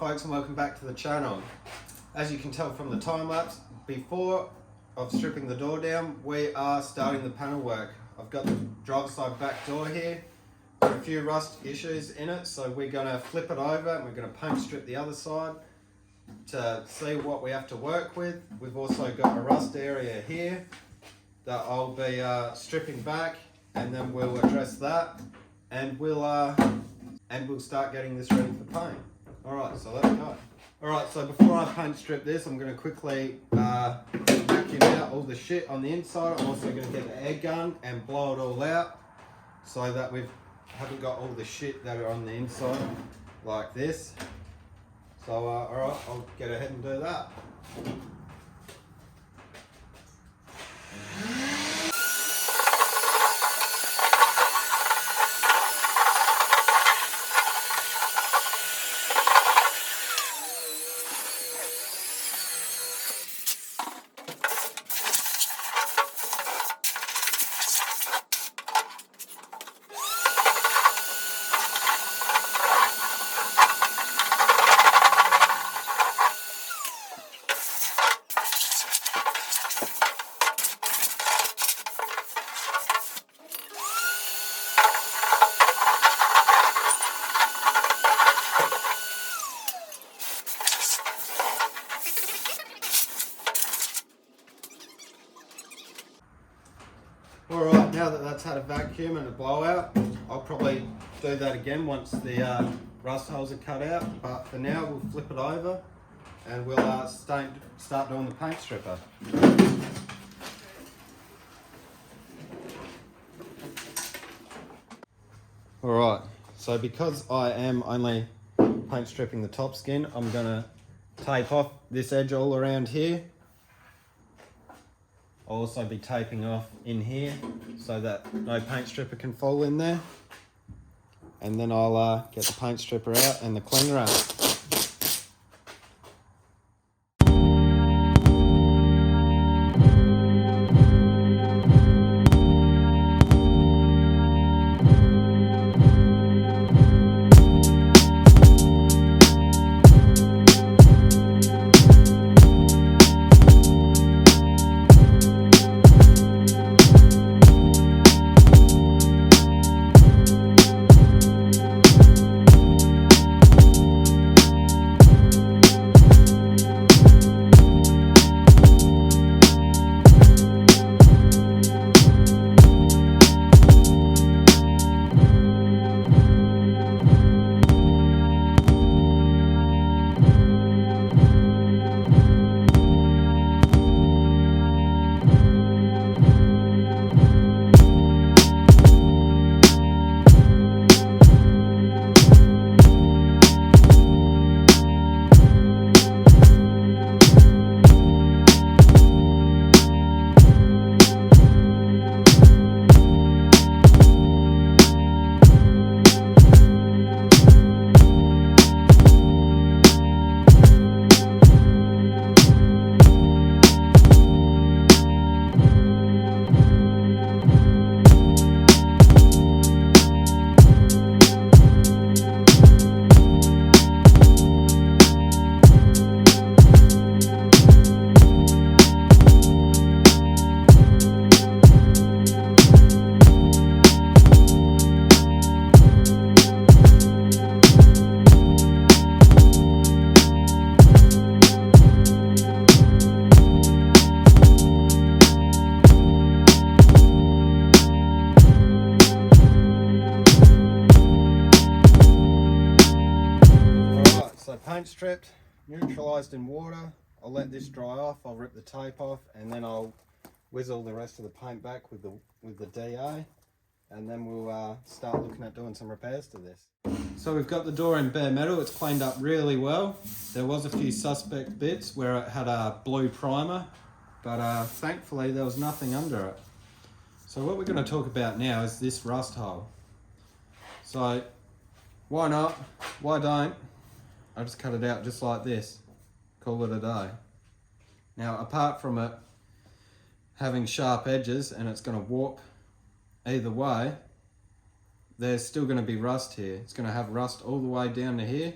folks, and welcome back to the channel. As you can tell from the time lapse, before of stripping the door down, we are starting the panel work. I've got the driver's side back door here, got a few rust issues in it, so we're going to flip it over and we're going to paint strip the other side to see what we have to work with. We've also got a rust area here that I'll be stripping back, and then we'll address that, and we'll start getting this ready for paint. Alright, so let's go. Alright, so before I paint strip this, I'm going to quickly vacuum out all the shit on the inside. I'm also going to get the air gun and blow it all out so that we haven't got all the shit that are on the inside like this. So alright, I'll get ahead and do that. Alright, now that that's had a vacuum and a blowout, I'll probably do that again once the rust holes are cut out, but for now we'll flip it over and we'll start doing the paint stripper. Alright, so because I am only paint stripping the top skin, I'm going to tape off this edge all around here. I'll also be taping off in here so that no paint stripper can fall in there. And then I'll get the paint stripper out and the cling wrap. Paint stripped, neutralised in water. I'll let this dry off, I'll rip the tape off, and then I'll whizzle the rest of the paint back with the DA, and then we'll start looking at doing some repairs to this. So we've got the door in bare metal. It's cleaned up really well. There was a few suspect bits where it had a blue primer, but thankfully there was nothing under it. So what we're going to talk about now is this rust hole. So why not? Why don't I just cut it out just like this, call it a day. Now, apart from it having sharp edges and it's going to warp either way, there's still going to be rust here. It's going to have rust all the way down to here.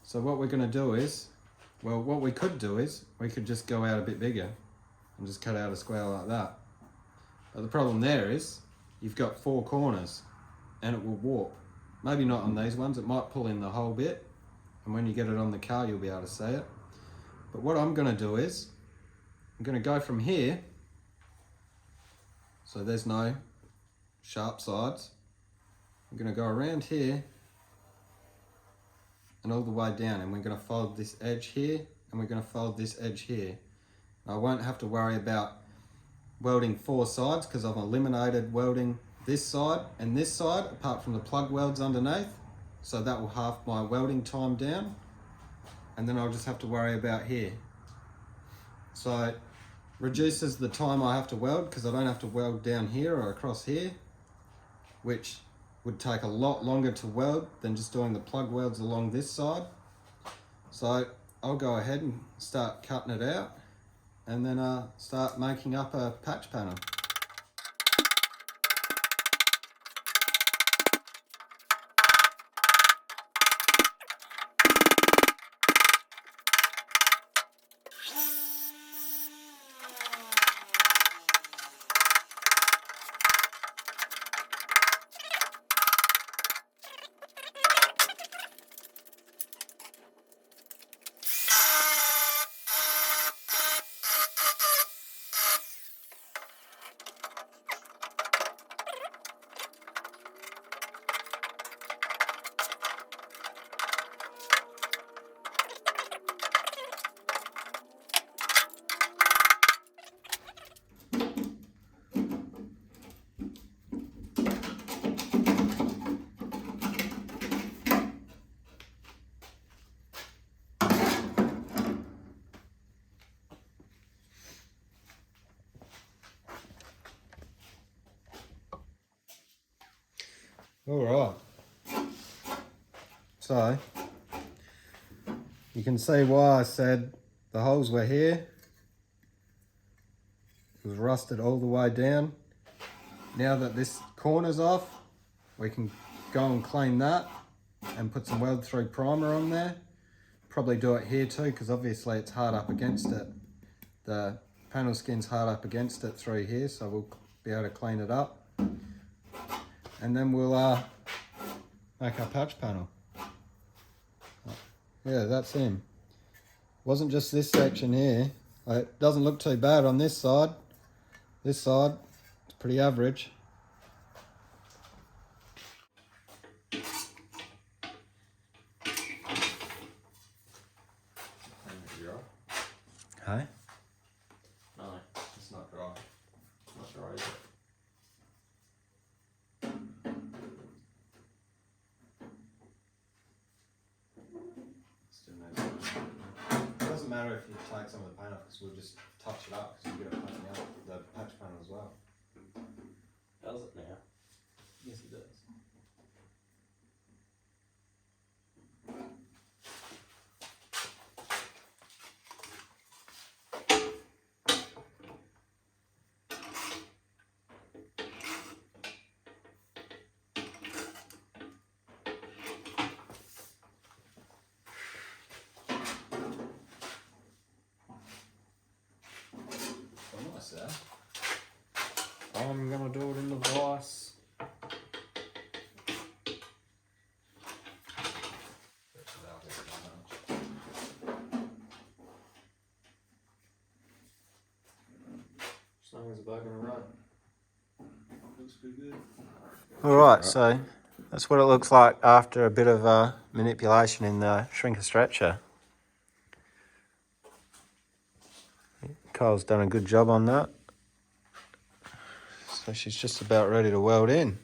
So what we're going to do is, well, what we could do is, we could just go out a bit bigger and just cut out a square like that. But the problem there is, you've got 4 corners and it will warp. Maybe not on these ones, it might pull in the whole bit, and when you get it on the car you'll be able to see it. But what I'm going to do is, I'm going to go from here, so there's no sharp sides. I'm going to go around here and all the way down, and we're going to fold this edge here and we're going to fold this edge here. I won't have to worry about welding 4 sides because I've eliminated welding this side and this side apart from the plug welds underneath, so that will halve my welding time down, and then I'll just have to worry about here. So it reduces the time I have to weld because I don't have to weld down here or across here, which would take a lot longer to weld than just doing the plug welds along this side. So I'll go ahead and start cutting it out and then start making up a patch panel. All right, so you can see why I said the holes were here. It was rusted all the way down. Now that this corner's off, we can go and clean that and put some weld through primer on there. Probably do it here too, because obviously it's hard up against it. The panel skin's hard up against it through here, so we'll be able to clean it up. And then we'll make our patch panel. Yeah, that's him. Wasn't just this section here. It doesn't look too bad on this side. This side, it's pretty average. Hey? No, it's not dry. It's not dry, is it? It doesn't matter if you take some of the paint off, because we'll just touch it up, because you get it painting out the patch panel as well. Does it now? Yes, it does. I'm gonna do it in the vise. As long as the bug gonna run. Looks pretty good. Alright, so that's what it looks like after a bit of manipulation in the shrinker stretcher. Kyle's done a good job on that. So she's just about ready to weld in.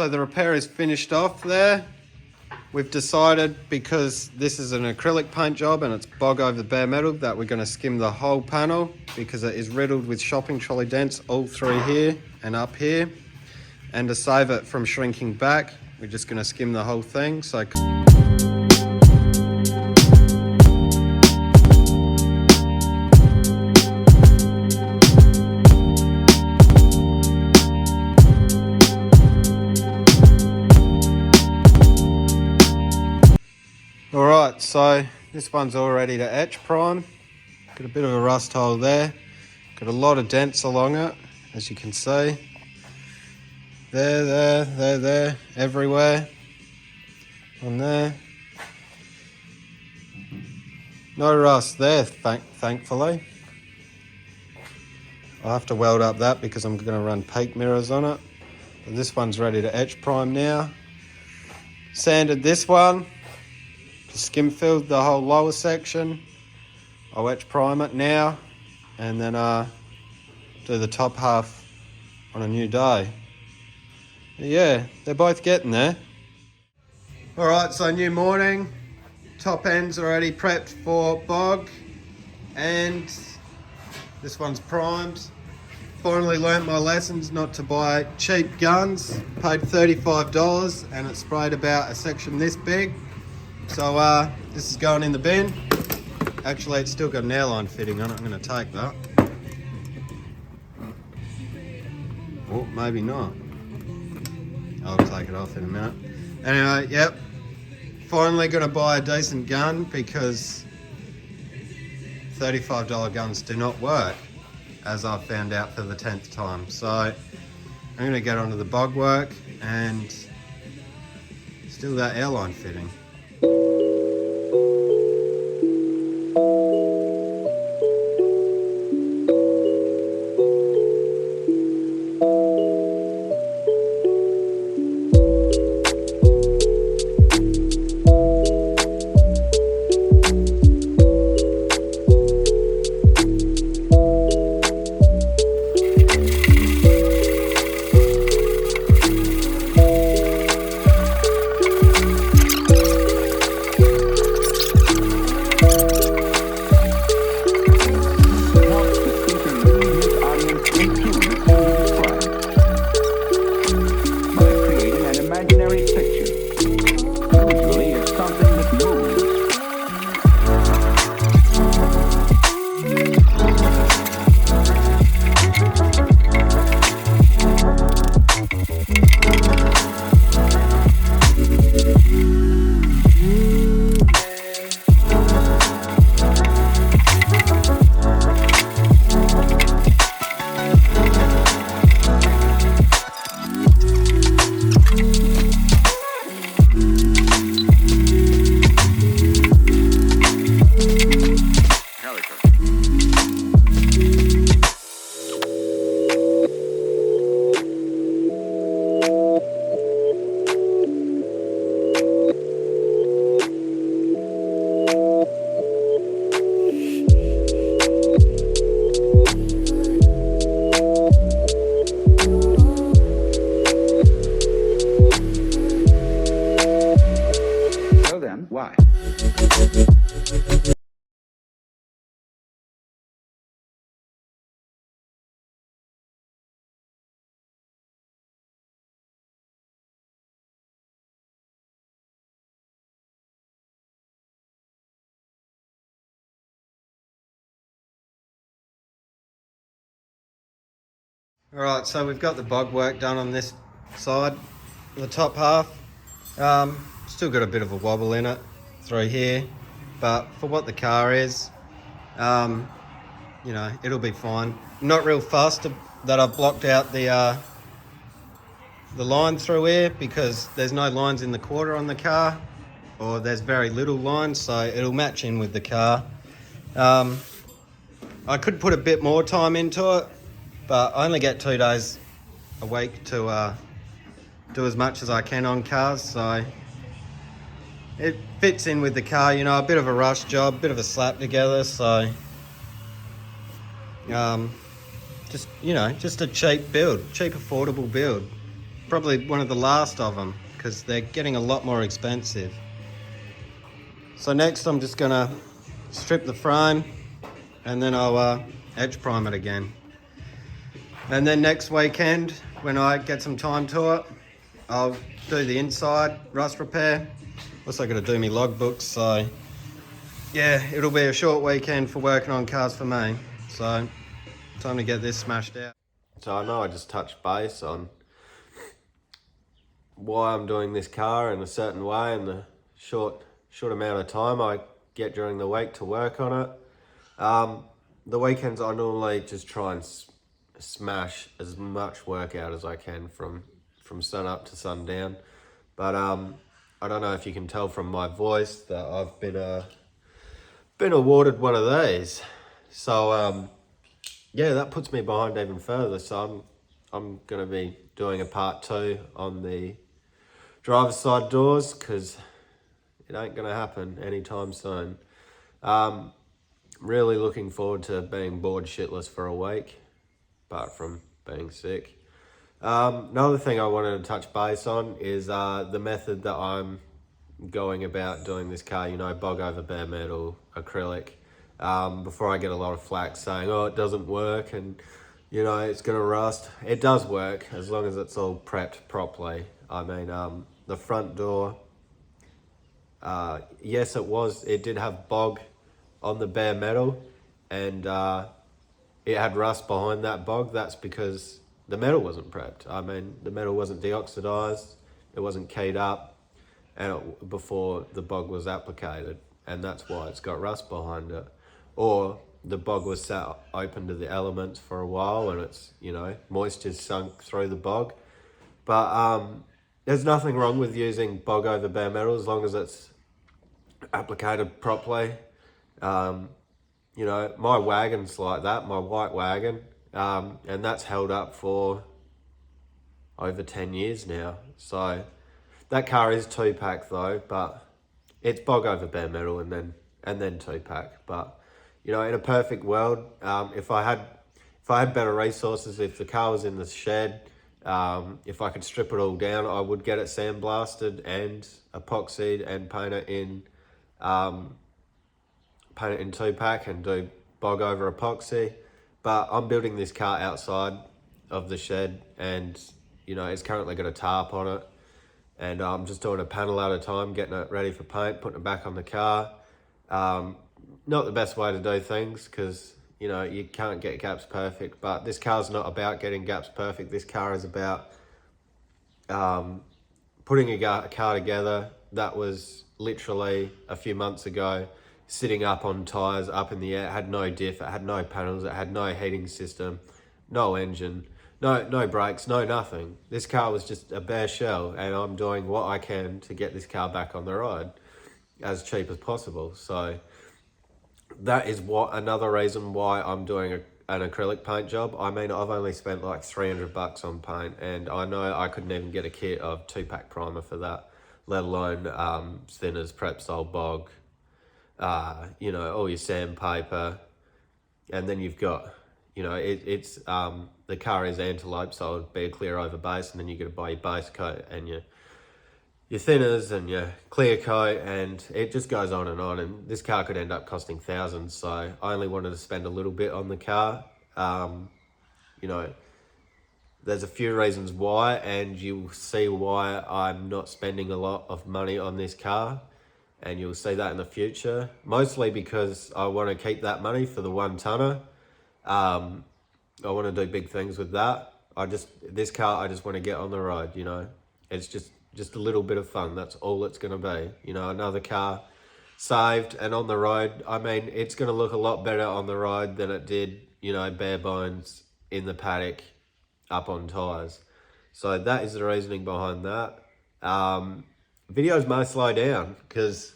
so the repair is finished off there. We've decided, because this is an acrylic paint job and it's bog over bare metal, that we're going to skim the whole panel because it is riddled with shopping trolley dents all through here and up here. And to save it from shrinking back, we're just going to skim the whole thing. So alright, so this one's all ready to etch prime. Got a bit of a rust hole there. Got a lot of dents along it, as you can see. There, everywhere. On there. No rust there, thankfully. I'll have to weld up that because I'm going to run peak mirrors on it. But this one's ready to etch prime now. Sanded this one. Skim filled the whole lower section. I'll etch prime it now and then do the top half on a new day. Yeah, they're both getting there. Alright, so new morning. Top end's already prepped for bog and this one's primed. Finally learnt my lessons not to buy cheap guns. Paid $35 and it sprayed about a section this big. So this is going in the bin. Actually, it's still got an airline fitting on it. I'm going to take that. Or maybe not. I'll take it off in a minute. Anyway, yep. Finally going to buy a decent gun because $35 guns do not work, as I've found out for the 10th time. So I'm going to get onto the bog work and still that airline fitting. Why? Alright, so we've got the bog work done on this side, the top half. Still got a bit of a wobble in it through here, but for what the car is, you know, it'll be fine. Not real fast that I've blocked out the line through here because there's no lines in the quarter on the car, or there's very little lines, so it'll match in with the car. I could put a bit more time into it, but I only get 2 days a week to do as much as I can on cars, so it fits in with the car, you know, a bit of a rush job, bit of a slap together, so just, you know, just a cheap build, cheap affordable build. probably one of the last of them because they're getting a lot more expensive. So next I'm just gonna strip the frame and then I'll edge prime it again. And then next weekend, when I get some time to it, I'll do the inside rust repair. Also gotta do my logbooks, so yeah, it'll be a short weekend for working on cars for me. So time to get this smashed out. So I know I just touched base on why I'm doing this car in a certain way and the short amount of time I get during the week to work on it. The weekends I normally just try and smash as much work out as I can from sun up to sundown. But I don't know if you can tell from my voice that I've been awarded one of these. So yeah, that puts me behind even further. So I'm gonna be doing a part 2 on the driver's side doors because it ain't gonna happen anytime soon. Really looking forward to being bored shitless for a week, apart from being sick. Another thing I wanted to touch base on is the method that I'm going about doing this car, you know, bog over bare metal, acrylic, before I get a lot of flack saying, oh, it doesn't work and, you know, it's gonna rust. It does work as long as it's all prepped properly. I mean, the front door, yes, it did have bog on the bare metal and it had rust behind that bog. That's because the metal wasn't prepped. I mean, the metal wasn't deoxidized, it wasn't keyed up and before the bog was applicated, and that's why it's got rust behind it. Or the bog was sat open to the elements for a while and it's, you know, moisture's sunk through the bog. But there's nothing wrong with using bog over bare metal as long as it's applicated properly. You know, my wagon's like that, my white wagon, and that's held up for over 10 years now. So that car is 2-pack though, but it's bog over bare metal and then 2-pack. But you know, in a perfect world, if I had better resources, if the car was in the shed, if I could strip it all down, I would get it sandblasted and epoxied and paint it in 2-pack and do bog over epoxy. But I'm building this car outside of the shed and, you know, it's currently got a tarp on it. And I'm just doing a panel at a time, getting it ready for paint, putting it back on the car. Not the best way to do things because, you know, you can't get gaps perfect, but this car's not about getting gaps perfect. This car is about putting a car together that was literally a few months ago, sitting up on tyres, up in the air. It had no diff, it had no panels, it had no heating system, no engine, no brakes, no nothing. This car was just a bare shell, and I'm doing what I can to get this car back on the road as cheap as possible. So that is another reason why I'm doing an acrylic paint job. I mean, I've only spent like $300 on paint, and I know I couldn't even get a kit of 2-pack primer for that, let alone thinners, Prepsol, bog, you know, all your sandpaper, and then you've got, you know, it's the car is antelope, so it'd be a clear over base, and then you got to buy your base coat and your thinners and your clear coat, and it just goes on. And this car could end up costing thousands, so I only wanted to spend a little bit on the car. You know, there's a few reasons why, and you'll see why I'm not spending a lot of money on this car, and you'll see that in the future, mostly because I want to keep that money for the 1-tonner. I want to do big things with that. This car, I just want to get on the road, you know. It's just a little bit of fun. That's all it's going to be. You know, another car saved and on the road. I mean, it's going to look a lot better on the road than it did, you know, bare bones in the paddock up on tyres. So that is the reasoning behind that. Videos may slow down because,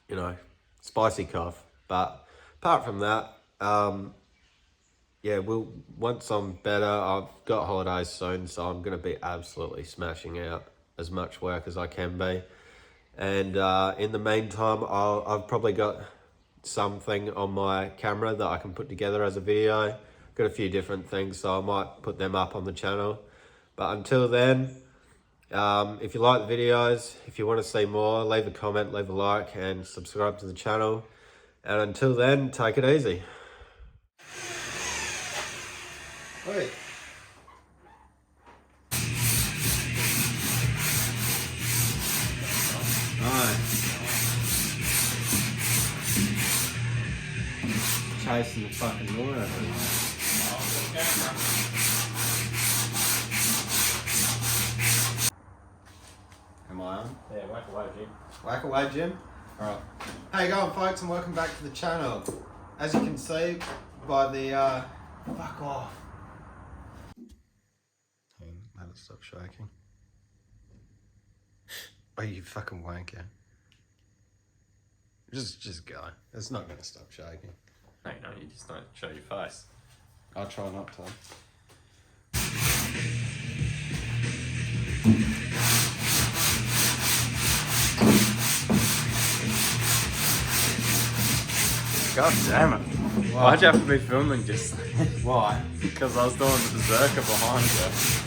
you know, spicy cough. But apart from that, yeah, once I'm better, I've got holidays soon, so I'm going to be absolutely smashing out as much work as I can be. And in the meantime, I've probably got something on my camera that I can put together as a video. Got a few different things, so I might put them up on the channel. But until then, if you like the videos, if you want to see more, leave a comment, leave a like, and subscribe to the channel. And until then, take it easy. Wait. Chasing the fucking door out of it. Am I on? Yeah, whack away, Jim. Whack away, Jim. Alright. How you going, folks, and welcome back to the channel. As you can see by the, fuck off. Let it stop shaking. Oh, you fucking wanker. Just go. It's not gonna stop shaking. No, you just don't show your face. I'll try not to. God damn it. Why? Why'd you have to be filming just Why? because I was doing the berserker behind you?